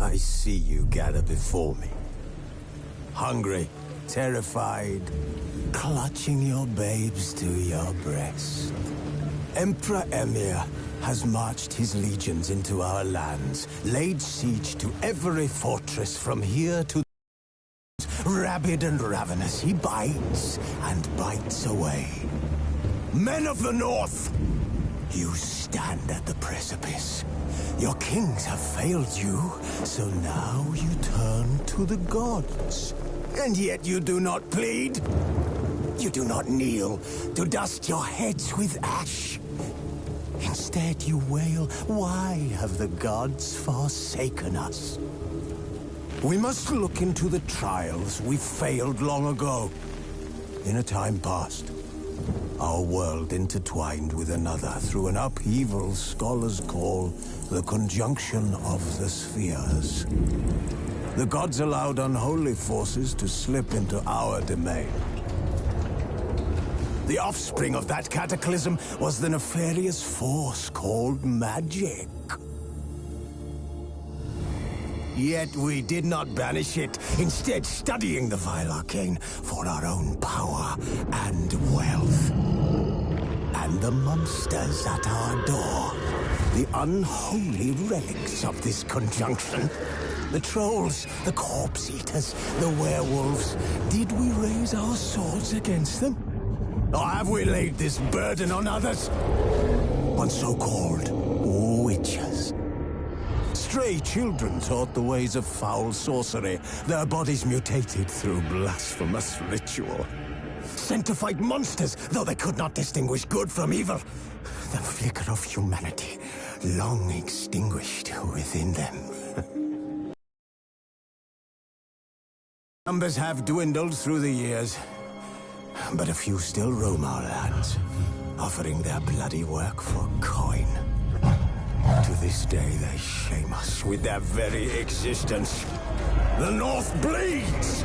I see you gather before me. Hungry, terrified, clutching your babes to your breast. Emperor Emir has marched his legions into our lands, laid siege to every fortress from here to rabid and ravenous. He bites and bites away. Men of the North, you stand at the precipice. Your kings have failed you, so now you turn to the gods. And yet you do not plead. You do not kneel to dust your heads with ash. Instead you wail, why have the gods forsaken us? We must look into the trials we failed long ago. In a time past, our world intertwined with another through an upheaval scholars call the conjunction of the spheres. The gods allowed unholy forces to slip into our domain. The offspring of that cataclysm was the nefarious force called magic. Yet we did not banish it, instead studying the vile arcane for our own power and wealth. And the monsters at our door, the unholy relics of this conjunction. The trolls, the corpse eaters, the werewolves. Did we raise our swords against them? Or have we laid this burden on others? On so-called witches. Stray children taught the ways of foul sorcery, their bodies mutated through blasphemous ritual. Sent to fight monsters, though they could not distinguish good from evil. The flicker of humanity, long extinguished within them. Numbers have dwindled through the years, but a few still roam our lands, offering their bloody work for coin. To this day, they shame us with their very existence. The North bleeds,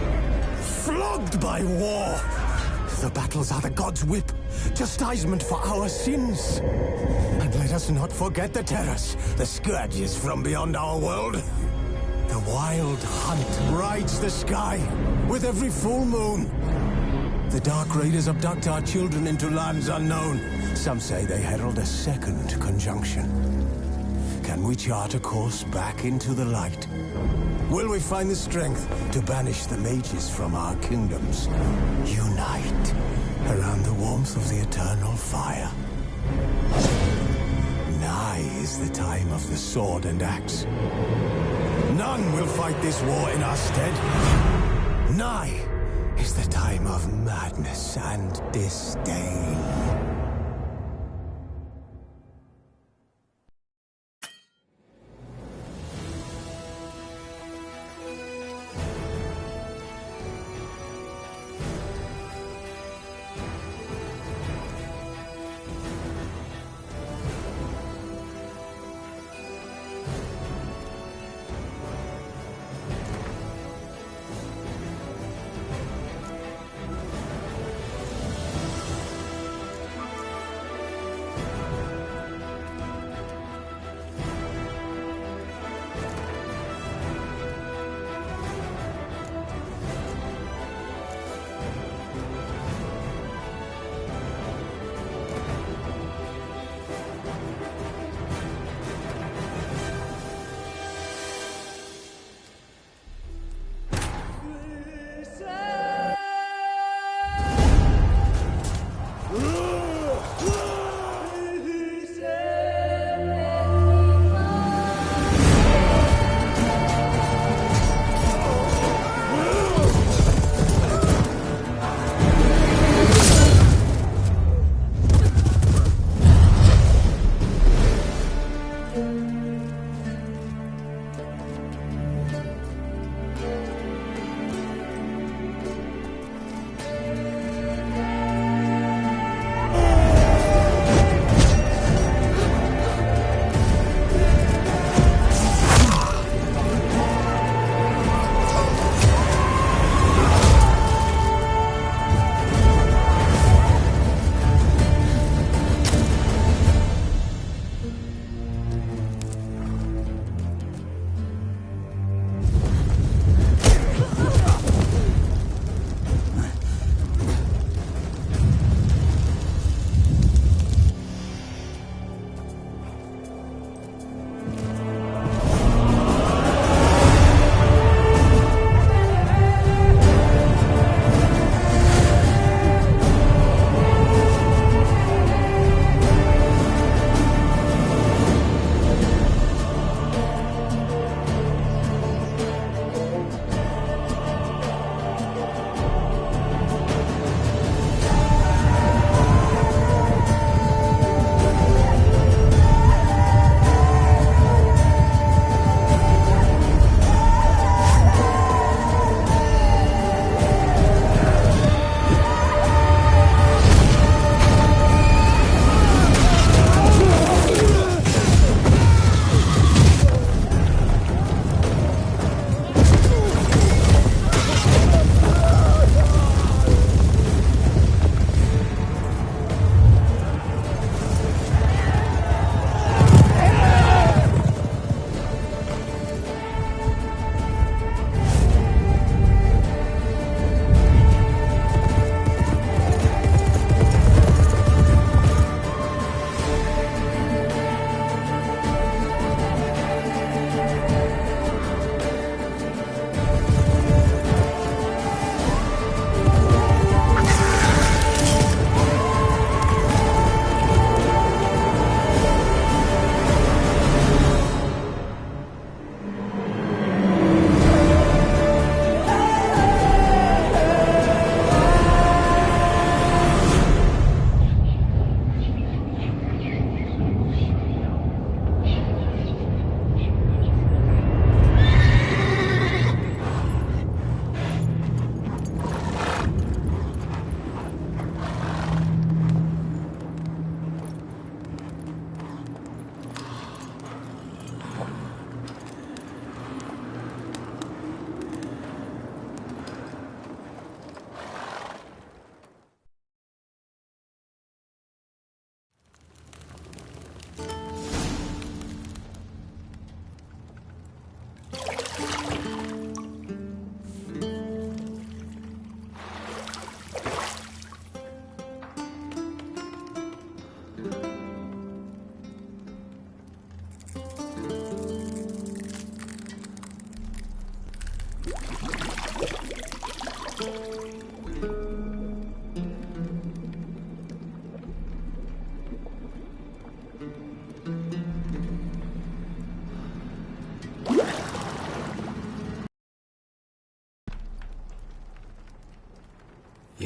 flogged by war. The battles are the gods' whip, chastisement for our sins. And let us not forget the terrors, the scourges from beyond our world. The wild hunt rides the sky with every full moon. The Dark Raiders abduct our children into lands unknown. Some say they herald a second conjunction. Can we chart a course back into the light? Will we find the strength to banish the mages from our kingdoms? Unite around the warmth of the eternal fire. Nigh is the time of the sword and axe. None will fight this war in our stead. Nigh is the time of madness and disdain.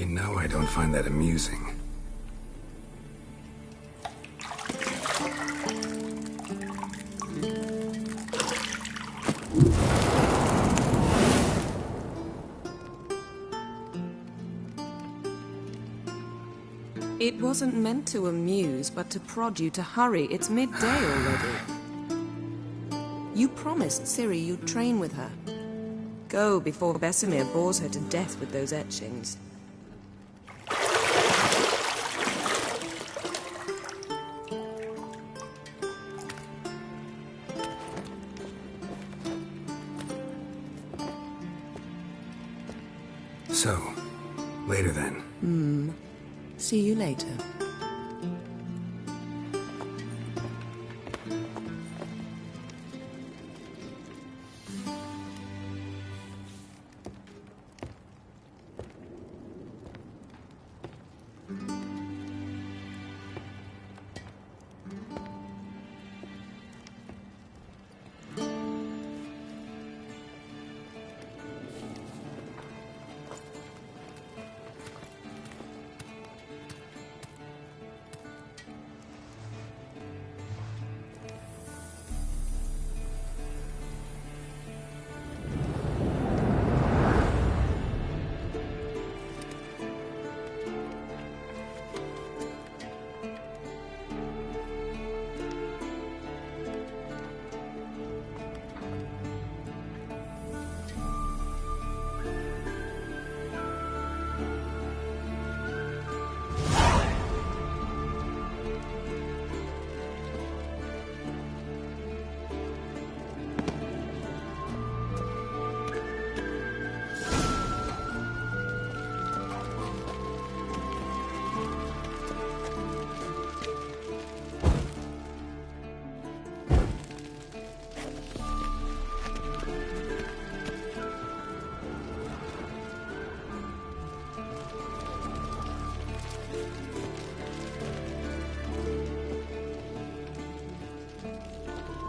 You know I don't find that amusing. It wasn't meant to amuse, but to prod you to hurry. It's midday already. You promised Ciri you'd train with her. Go before Vesemir bores her to death with those etchings. So, later then. See you later.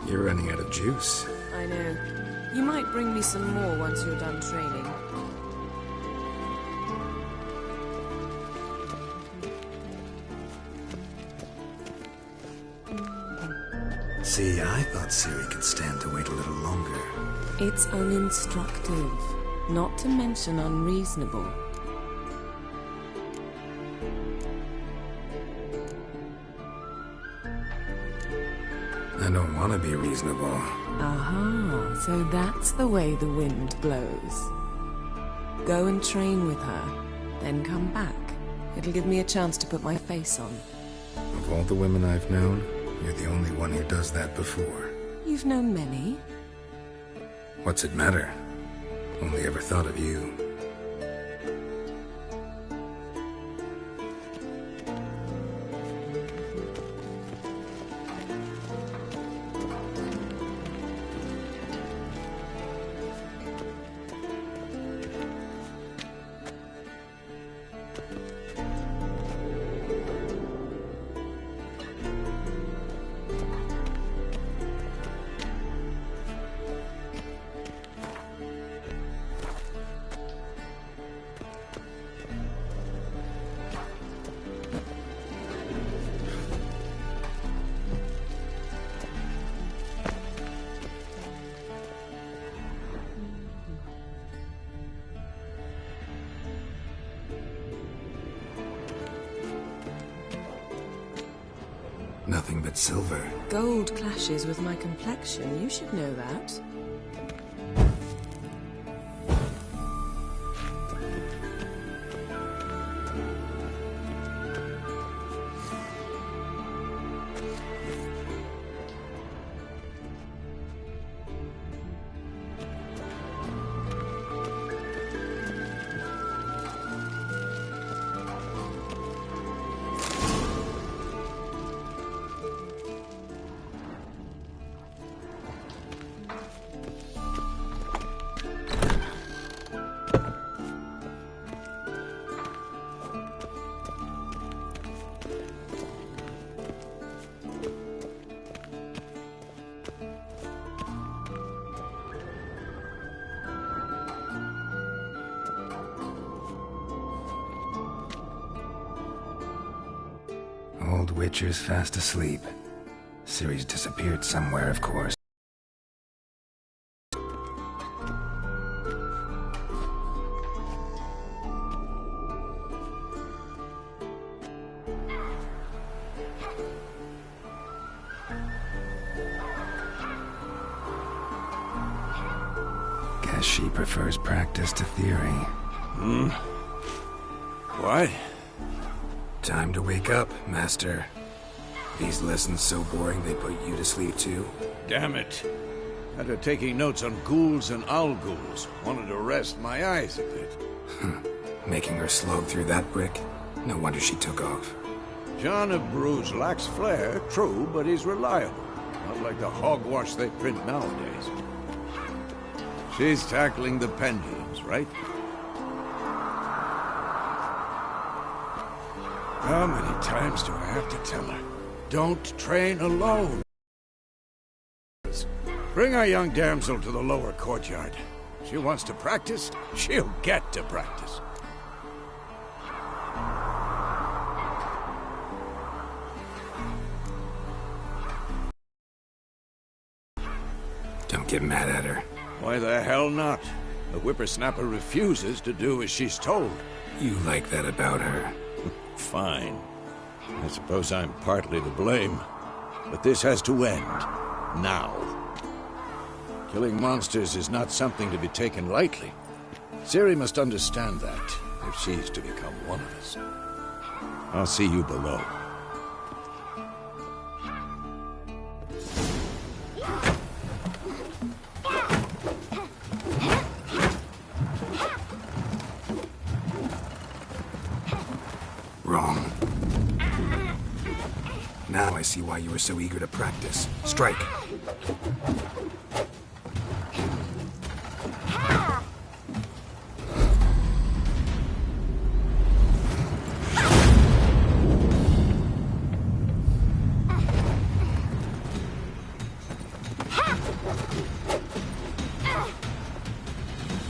You're running out of juice. I know. You might bring me some more once you're done training. See, I thought Ciri could stand to wait a little longer. It's uninstructive, not to mention unreasonable. I don't want to be reasonable. Aha, so that's the way the wind blows. Go and train with her, then come back. It'll give me a chance to put my face on. Of all the women I've known, you're the only one who does that before. You've known many. What's it matter? Only ever thought of you. Nothing but silver. Gold clashes with my complexion. You should know that. old Witcher's fast asleep. Ciri's disappeared somewhere, of course. Guess she prefers practice to theory. What? Time to wake up, Master. These lessons so boring they put you to sleep too? Damn it. After taking notes on ghouls and owl ghouls, wanted to rest my eyes a bit. Making her slog through that brick? No wonder she took off. John of Bruges lacks flair, true, but he's reliable. Not like the hogwash they print nowadays. She's tackling the pendulums, right? How many times do I have to tell her? Don't train alone. Bring our young damsel to the lower courtyard. She wants to practice, she'll get to practice. Don't get mad at her. Why the hell not? The whippersnapper refuses to do as she's told. You like that about her. Fine. I suppose I'm partly to blame. But this has to end. Now. Killing monsters is not something to be taken lightly. Ciri must understand that, if she's to become one of us. I'll see you below. Wrong. Now I see why you were so eager to practice. Strike.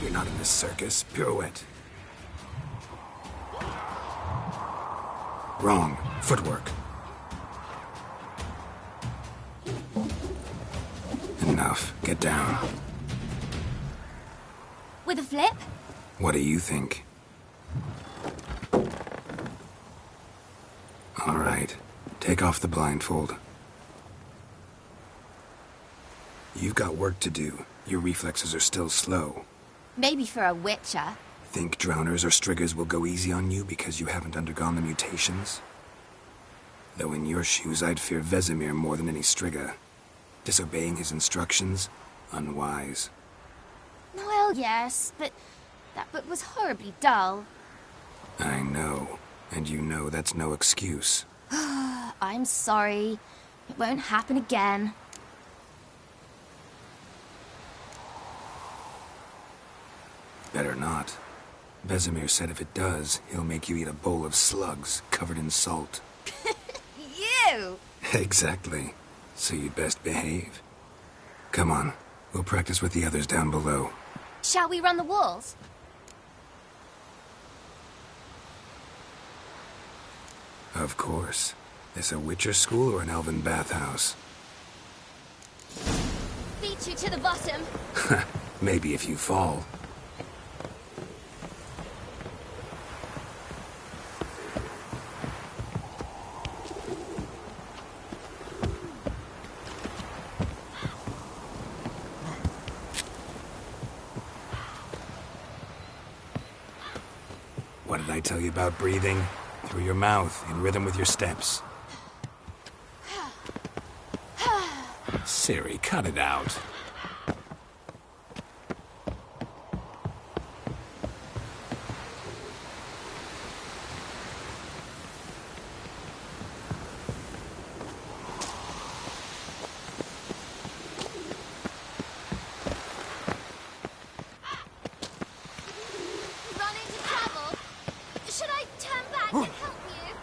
You're not in this circus. Pirouette. Wrong. Footwork. Enough. Get down. With a flip? What do you think? All right. Take off the blindfold. You've got work to do. Your reflexes are still slow. Maybe for a witcher. Think drowners or striggers will go easy on you because you haven't undergone the mutations? Though in your shoes, I'd fear Vesemir more than any strigger. Disobeying his instructions? Unwise. Well, yes, but that book was horribly dull. I know. And you know that's no excuse. I'm sorry. It won't happen again. Better not. Vesemir said if it does, he'll make you eat a bowl of slugs covered in salt. You! Exactly. So you'd best behave. Come on. We'll practice with the others down below. Shall we run the walls? Of course. This a Witcher school or an elven bathhouse? Beat you to the bottom. Maybe if you fall. What did I tell you about breathing? Through your mouth, in rhythm with your steps. Ciri, cut it out. Run into trouble? Should I turn back and help you?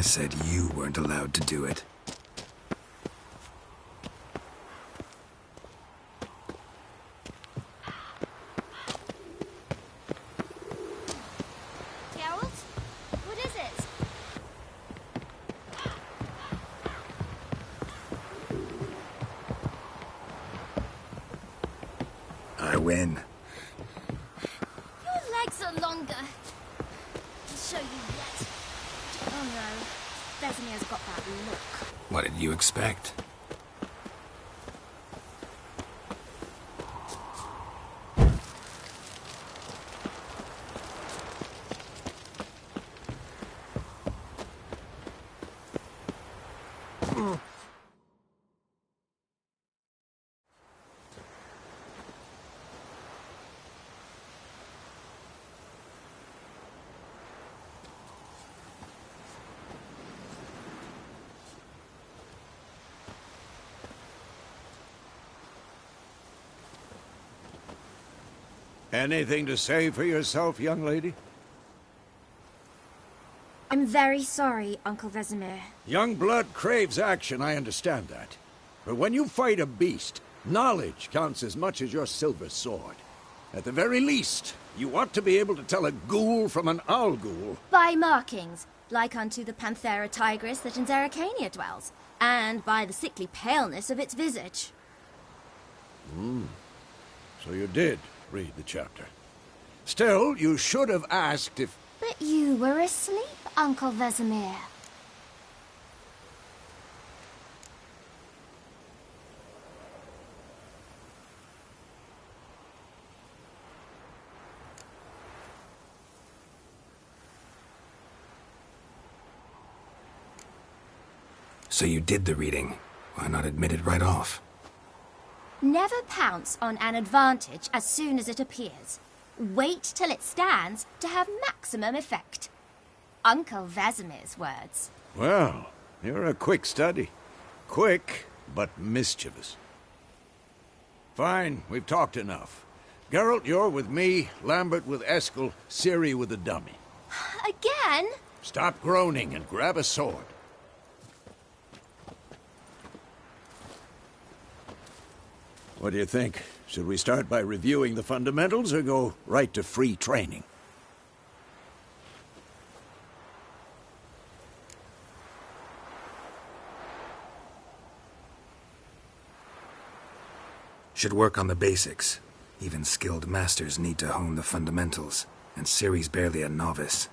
I said you weren't allowed to do it. Geralt? What is it? I win. Your legs are longer. I'll show you yet. Oh no, Vesemir's got that look. What did you expect? Anything to say for yourself, young lady? I'm very sorry, Uncle Vesemir. Young blood craves action, I understand that. But when you fight a beast, knowledge counts as much as your silver sword. At the very least, you ought to be able to tell a ghoul from an owl ghoul. By markings, like unto the Panthera tigris that in Zerrikania dwells, and by the sickly paleness of its visage. So you did read the chapter. Still, you should have asked if... But you were asleep, Uncle Vesemir. So you did the reading. Why not admit it right off? Never pounce on an advantage as soon as it appears. Wait till it stands to have maximum effect. Uncle Vesemir's words. Well, you're a quick study. Quick, but mischievous. Fine, we've talked enough. Geralt, you're with me, Lambert with Eskel, Ciri with the dummy. Again? Stop groaning and grab a sword. What do you think? Should we start by reviewing the fundamentals or go right to free training? Should work on the basics. Even skilled masters need to hone the fundamentals, and Ciri's barely a novice.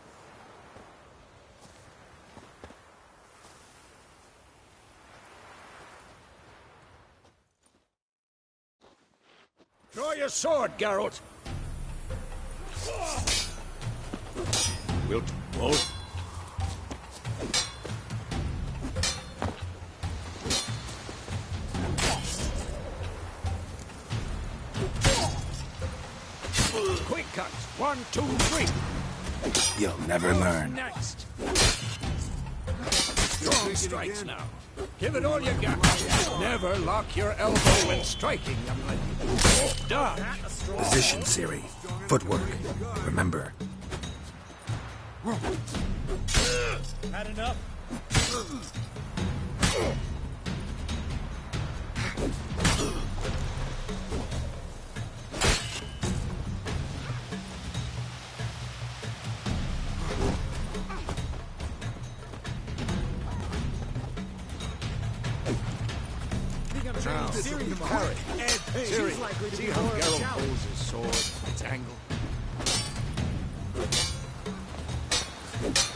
Draw your sword, Geralt! Wilt both? Quick cuts! 1, 2, 3! You'll never learn. Next! Strong strikes now. Give it all you got. Never lock your elbow when striking, young lady. Dodge. Position, Ciri. Footwork. Remember. Had enough? Now, Ciri, see how Geralt holds his sword, its angle.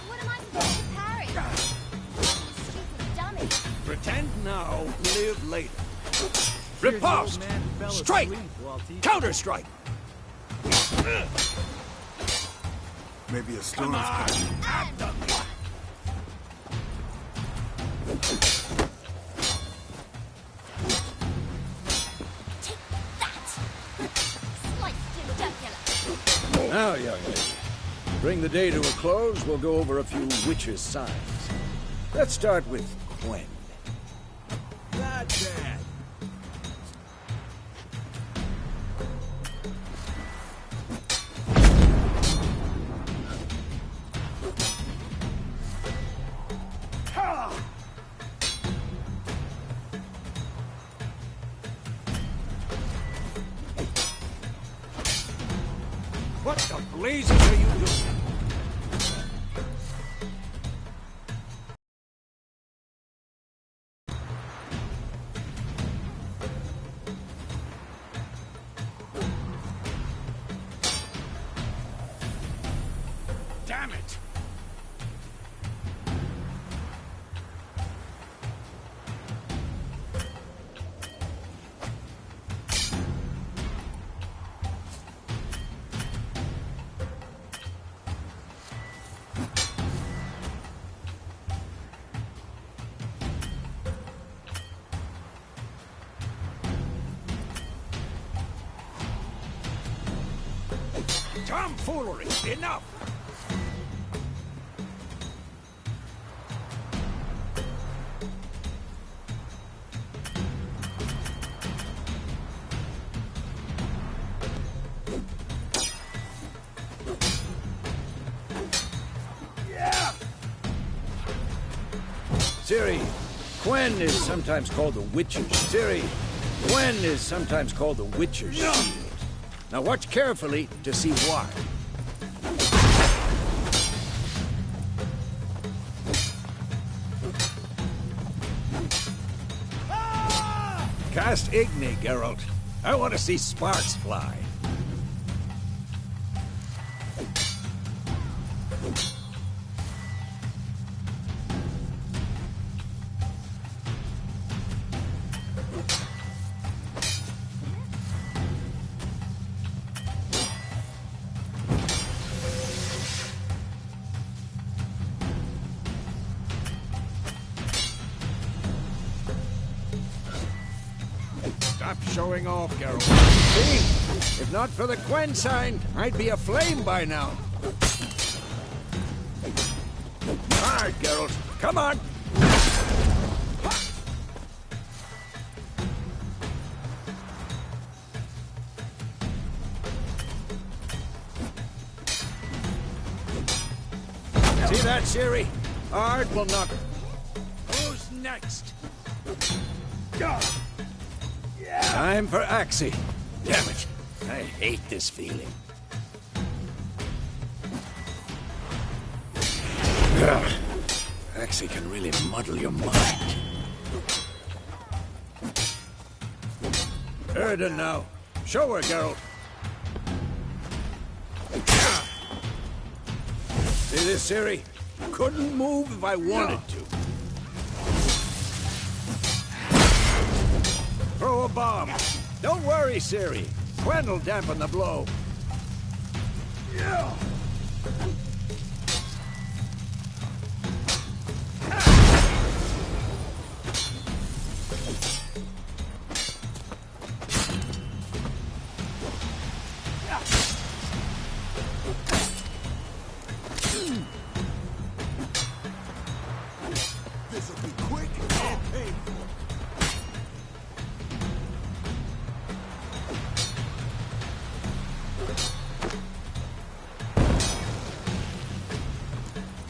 What am I supposed to parry? You stupid dummy. Pretend now, live later. Riposte! Strike! Counter-strike! Maybe a storm's Come on! coming. Now, young lady, to bring the day to a close, we'll go over a few witches' signs. Let's start with Gwen. Not bad. What the blazes are you doing? Damn it! Tomfoolery! Enough! Ciri, Gwen is sometimes called the Witcher's. Ciri, Gwen is sometimes called the Witcher's shield. Now watch carefully to see why. Cast Igni, Geralt. I want to see sparks fly. Stop showing off, Geralt. See? If not for the Gwen sign, I'd be aflame by now. All right, Geralt. Come on. See that, Ciri? Ard will not... Who's next? Time for Axie. Damn it. I hate this feeling. Axie can really muddle your mind. Erden now. Show her, Geralt. See this, Ciri? Couldn't move if I wanted to. Throw a bomb. Don't worry, Ciri. Gwen will dampen the blow. Yeah. This'll be quick and painful.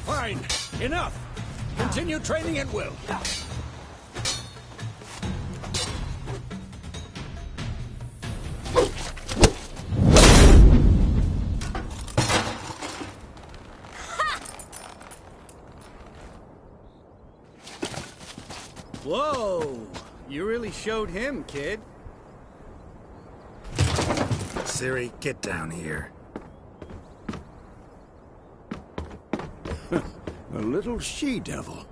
Fine. Enough. Continue training at will. Whoa! You really showed him, kid. Ciri, get down here. A little she-devil.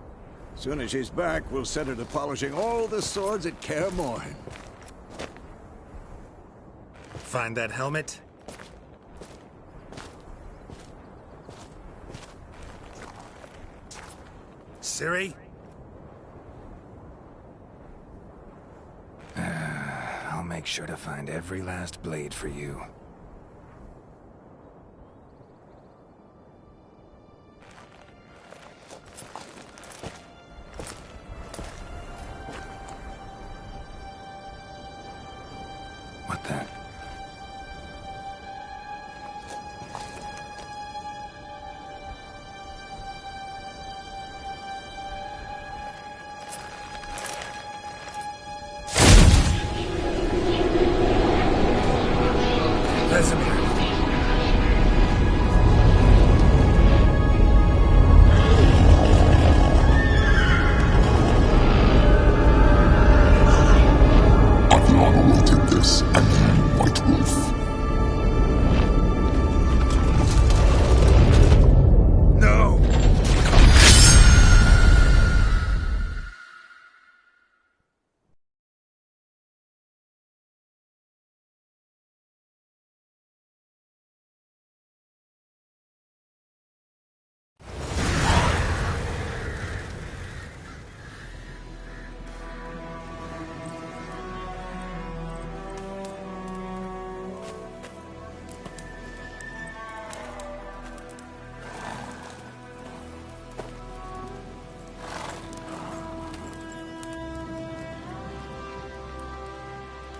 Soon as she's back, we'll set her to polishing all the swords at Kaer Morhen. Find that helmet? Ciri? I'll make sure to find every last blade for you. What the? Vesemir.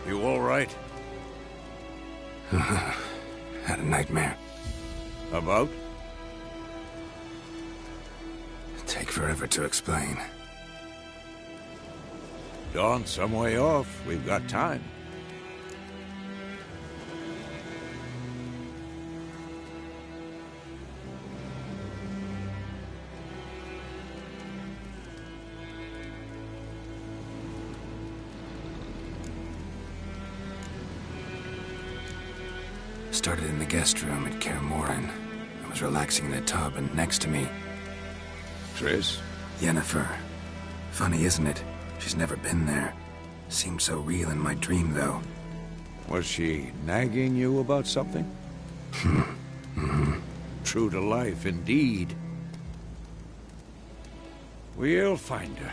You all right? Had a nightmare. About? Take forever to explain. Dawn's some way off. We've got time. Started in the guest room at Kaer Morhen. I was relaxing in a tub, and next to me, Triss? Yennefer. Funny, isn't it? She's never been there. Seemed so real in my dream, though. Was she nagging you about something? True to life, indeed. We'll find her.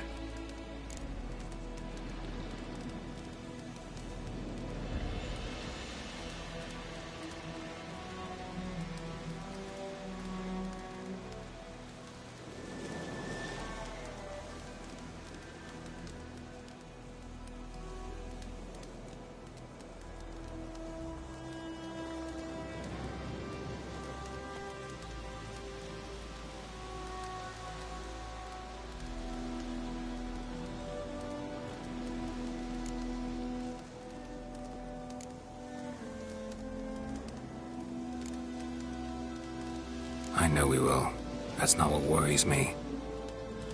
I know we will. That's not what worries me.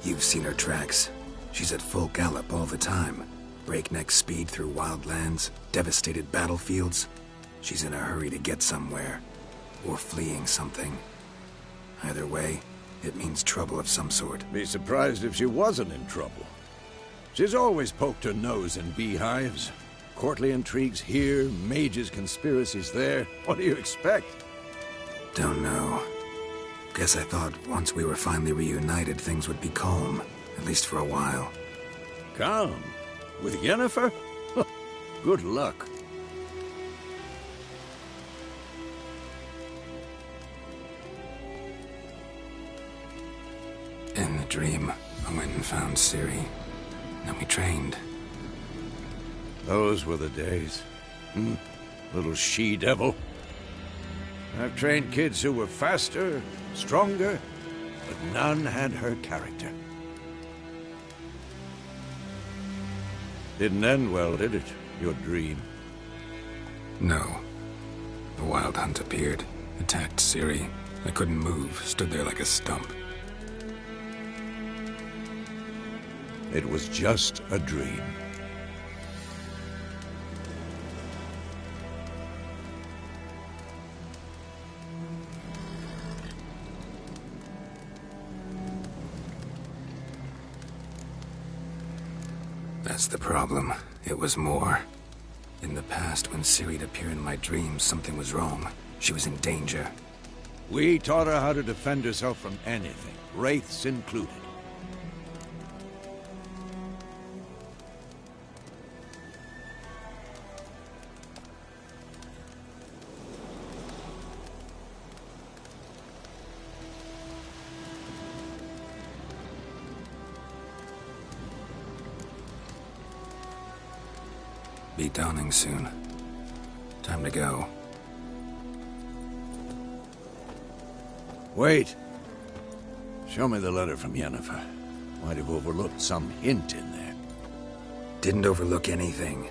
You've seen her tracks. She's at full gallop all the time. Breakneck speed through wild lands, devastated battlefields. She's in a hurry to get somewhere. Or fleeing something. Either way, it means trouble of some sort. Be surprised if she wasn't in trouble. She's always poked her nose in beehives. Courtly intrigues here, mages' conspiracies there. What do you expect? Don't know. Guess I thought once we were finally reunited, things would be calm. At least for a while. Calm? With Yennefer? Good luck. In the dream, I went and found Ciri. Then we trained. Those were the days. Little she-devil. I've trained kids who were faster, stronger, but none had her character. Didn't end well, did it? Your dream? No. The Wild Hunt appeared, attacked Ciri. I couldn't move, stood there like a stump. It was just a dream. That's the problem. It was more. In the past, when Ciri'd appear in my dreams, something was wrong. She was in danger. We taught her how to defend herself from anything, wraiths included. Be dawning soon. Time to go. Wait. Show me the letter from Yennefer. Might have overlooked some hint in there. Didn't overlook anything.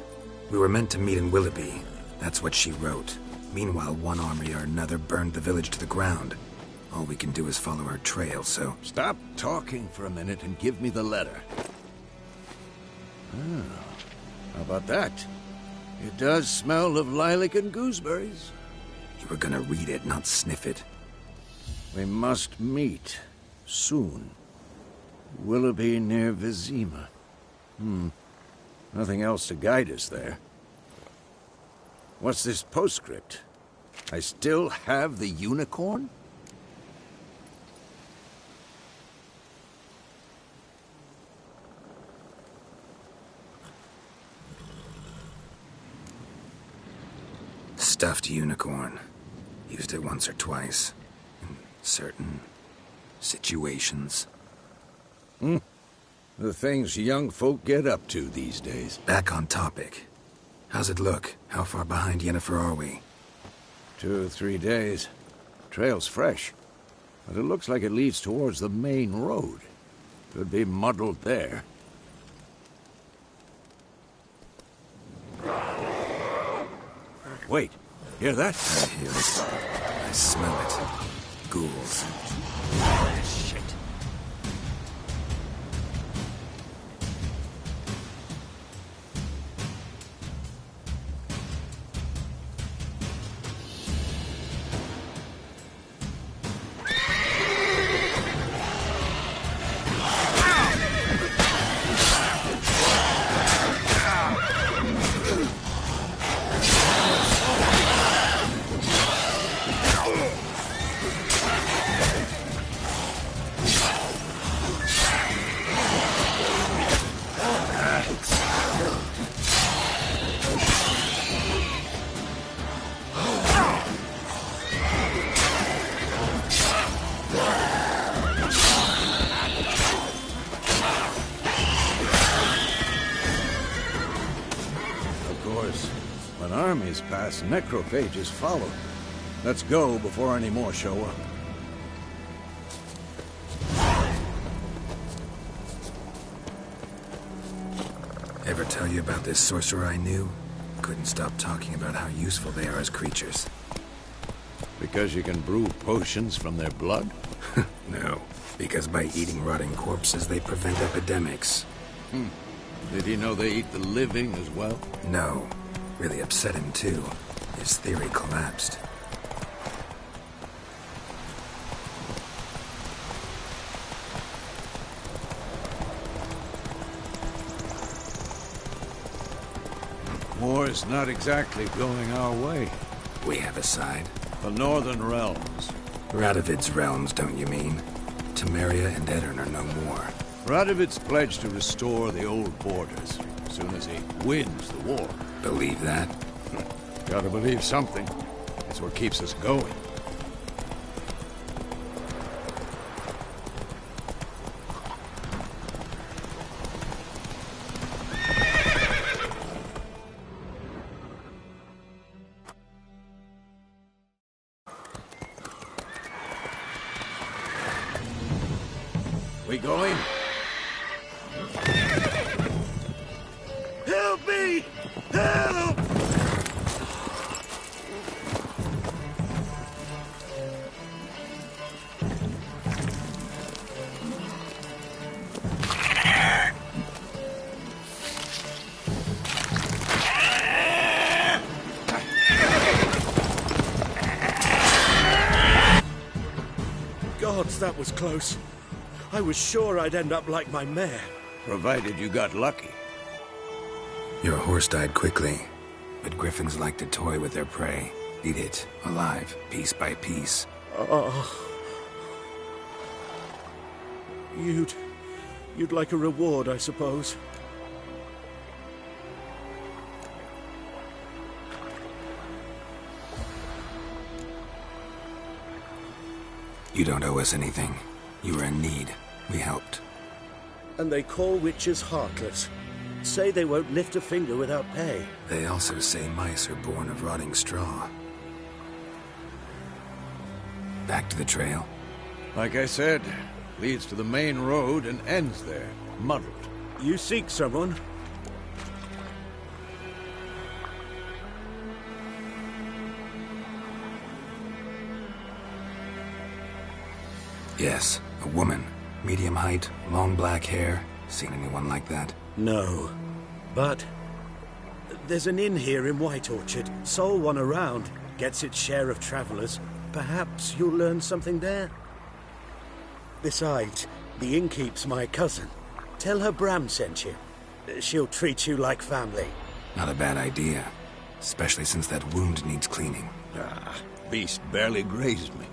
We were meant to meet in Willoughby. That's what she wrote. Meanwhile, one army or another burned the village to the ground. All we can do is follow her trail, so... Stop talking for a minute and give me the letter. How about that? It does smell of lilac and gooseberries. You were gonna read it, not sniff it. We must meet. Soon. Willoughby near Vizima. Nothing else to guide us there. What's this postscript? I still have the unicorn? Stuffed unicorn. Used it once or twice. In certain situations. The things young folk get up to these days. Back on topic. How's it look? How far behind Yennefer are we? 2 or 3 days. Trail's fresh, but it looks like it leads towards the main road. Could be muddled there. Wait, hear that? I hear it. I smell it. Ghouls. Shit. When armies pass, necrophages follow. Let's go before any more show up. Ever tell you about this sorcerer I knew? Couldn't stop talking about how useful they are as creatures. Because you can brew potions from their blood? No, because by eating rotting corpses, they prevent epidemics. Did he know they eat the living as well? No. Really upset him, too. His theory collapsed. War's not exactly going our way. We have a side. The Northern Realms. Radovid's realms, don't you mean? Temeria and Edirn are no more. Radovid's pledged to restore the old borders as soon as he wins the war. Believe that? Gotta believe something. It's what keeps us going. We going? Help me! Help! Gods, that was close. I was sure I'd end up like my mare. Provided you got lucky. Your horse died quickly, but griffins like to toy with their prey. Eat it, alive, piece by piece. You'd like a reward, I suppose. You don't owe us anything. You were in need. We helped. And they call witches heartless. Say they won't lift a finger without pay. They also say mice are born of rotting straw. Back to the trail? Like I said, leads to the main road and ends there, muddled. You seek someone? Yes, a woman. Medium height, long black hair. Seen anyone like that? No. But there's an inn here in White Orchard. Sole one around. Gets its share of travelers. Perhaps you'll learn something there. Besides, the innkeep's my cousin. Tell her Bram sent you. She'll treat you like family. Not a bad idea. Especially since that wound needs cleaning. Beast barely grazed me.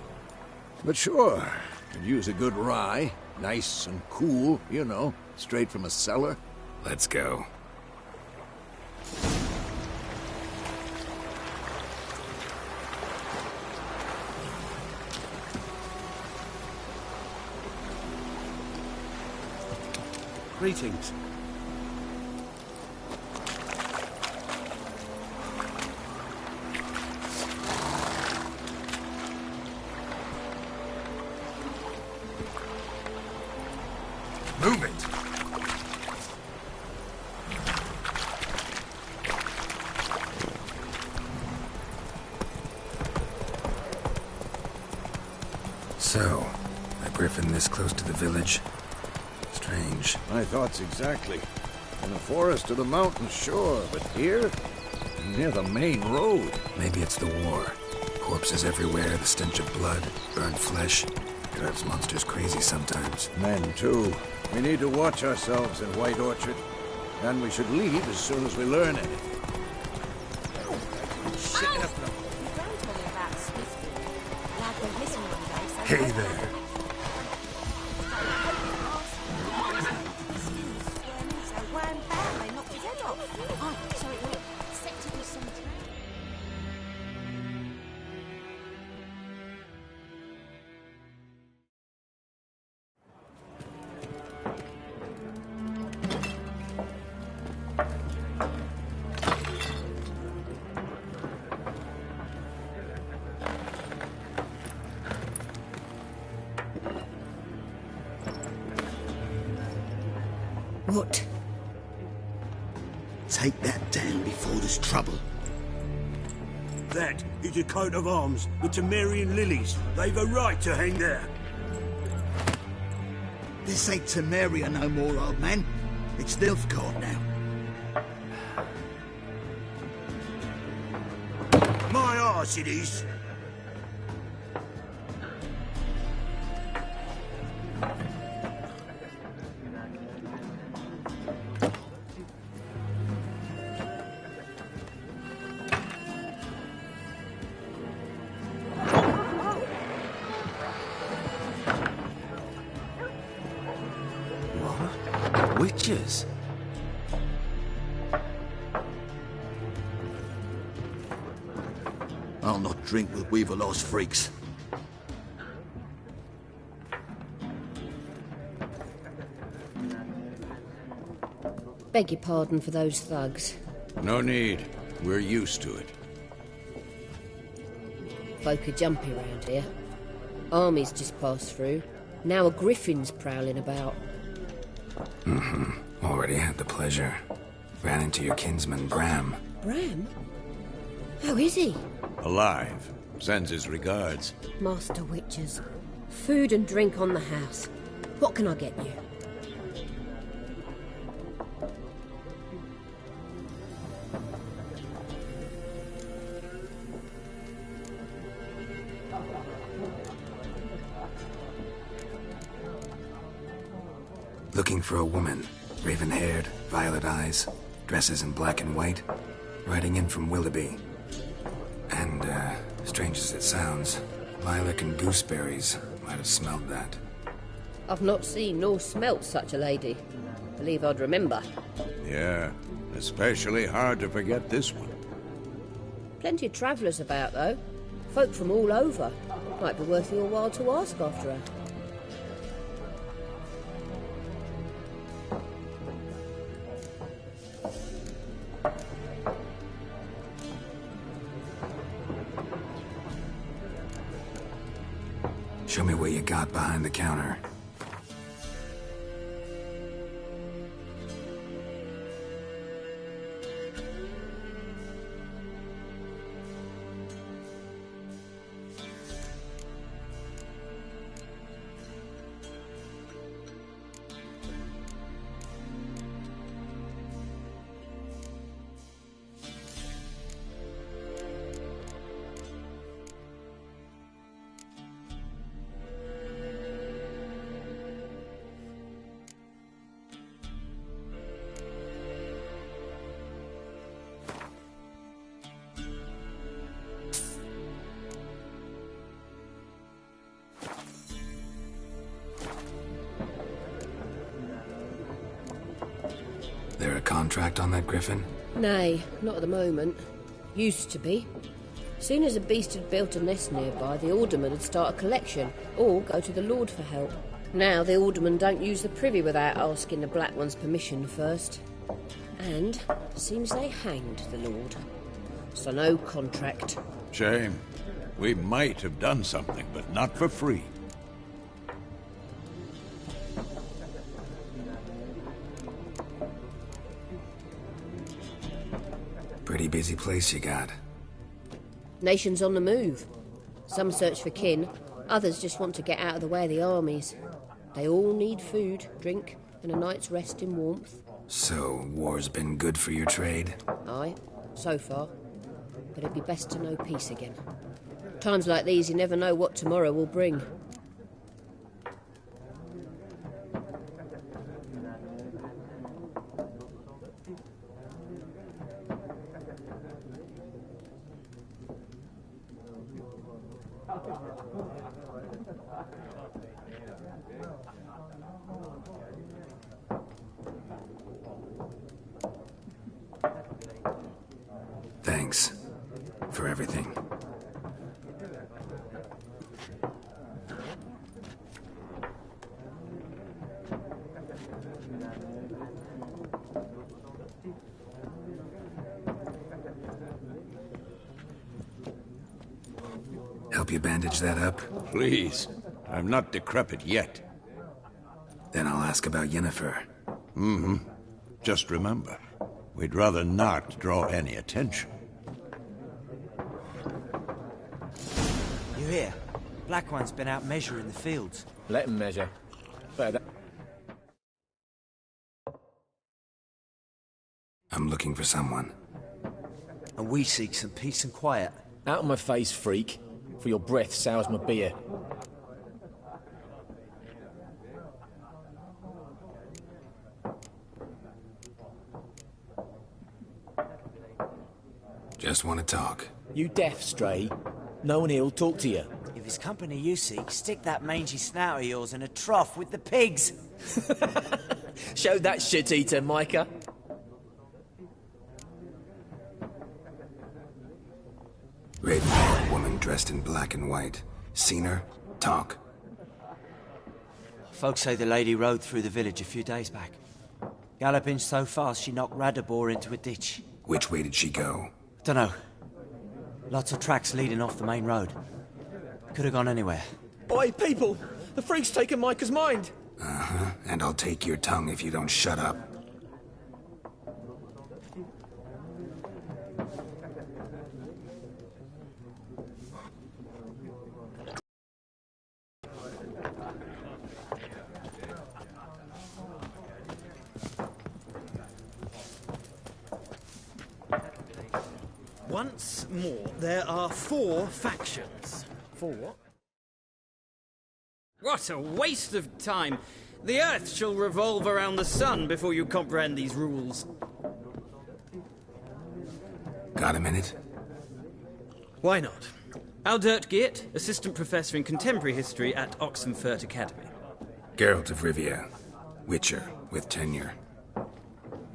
But sure, could use a good rye. Nice and cool, you know, straight from a cellar. Let's go. Greetings. So, a griffin this close to the village? Strange. My thoughts exactly. In the forest or the mountain, sure, but here? Near the main road. Maybe it's the war. Corpses everywhere, the stench of blood, burned flesh. Drives monsters crazy sometimes. Men, too. We need to watch ourselves in White Orchard. And we should leave as soon as we learn anything. Hey there. What? Take that down before there's trouble. That is a coat of arms, the Temerian lilies. They've a right to hang there. This ain't Temeria no more, old man. It's Nilfgaard now. My arse it is. Witches? I'll not drink with Weaverlaw's freaks. Beg your pardon for those thugs. No need. We're used to it. Folk are jumpy around here. Armies just passed through. Now a griffin's prowling about. Already had the pleasure. Ran into your kinsman, Bram. Bram? How is he? Alive. Sends his regards. Master Witches. Food and drink on the house. What can I get you? Looking for a woman. Raven-haired, violet eyes, dresses in black and white. Riding in from Willoughby. And, strange as it sounds, lilac and gooseberries might have smelled that. I've not seen nor smelt such a lady. Believe I'd remember. Yeah, especially hard to forget this one. Plenty of travellers about, though. Folk from all over. Might be worth your while to ask after her. Show me what you got behind the counter. There a contract on that griffin? Nay, not at the moment. Used to be. Soon as a beast had built a nest nearby, the alderman would start a collection, or go to the Lord for help. Now the aldermen don't use the privy without asking the Black One's permission first. And seems they hanged the Lord. So no contract. Shame. We might have done something, but not for free. Pretty busy place you got. Nations on the move. Some search for kin, Others just want to get out of the way of the armies. They all need food, drink, and a night's rest in warmth. So, war's been good for your trade? Aye, so far. But it'd be best to know peace again. Times like these, you never know what tomorrow will bring. Thanks for everything. Help you bandage that up? Please. I'm not decrepit yet. Then I'll ask about Yennefer. Mm-hmm. Just remember, we'd rather not draw any attention. You hear? Black One's been out measuring the fields. Let him measure. Better. I'm looking for someone. And we seek some peace and quiet. Out of my face, freak. For your breath sours my beer. Just want to talk. You deaf, Stray? No one here'll talk to you. If it's company you seek, stick that mangy snout of yours in a trough with the pigs. Show that shit-eater, Micah. Raven-haired woman dressed in black and white. Seen her? Talk. Folks say the lady rode through the village a few days back. Galloping so fast she knocked Radabor into a ditch. Which way did she go? Dunno. Lots of tracks leading off the main road. Could have gone anywhere. Oi, people! The freak's taken Micah's mind! Uh-huh. And I'll take your tongue if you don't shut up. Once more, there are 4 factions. 4 what? What a waste of time! The Earth shall revolve around the sun before you comprehend these rules. Got a minute? Why not? Aldert Geert, Assistant Professor in Contemporary History at Oxenfurt Academy. Geralt of Rivia. Witcher, with tenure.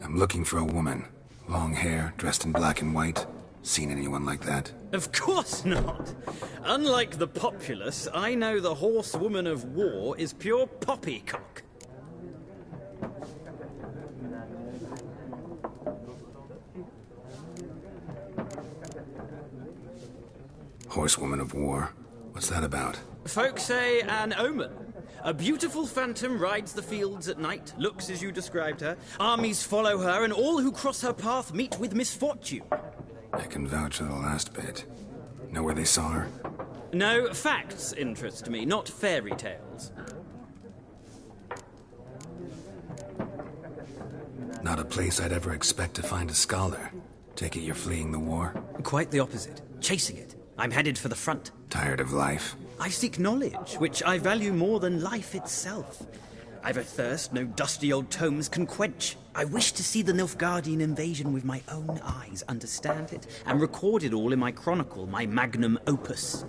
I'm looking for a woman. Long hair, dressed in black and white. Seen anyone like that? Of course not! Unlike the populace, I know the horsewoman of war is pure poppycock. Horsewoman of war? What's that about? Folk say an omen. A beautiful phantom rides the fields at night, looks as you described her. Armies follow her, and all who cross her path meet with misfortune. I can vouch for the last bit. Know where they saw her? No, facts interest me, not fairy tales. Not a place I'd ever expect to find a scholar. Take it you're fleeing the war? Quite the opposite. Chasing it. I'm headed for the front. Tired of life? I seek knowledge, which I value more than life itself. I've a thirst no dusty old tomes can quench. I wish to see the Nilfgaardian invasion with my own eyes, understand it, and record it all in my chronicle, my magnum opus.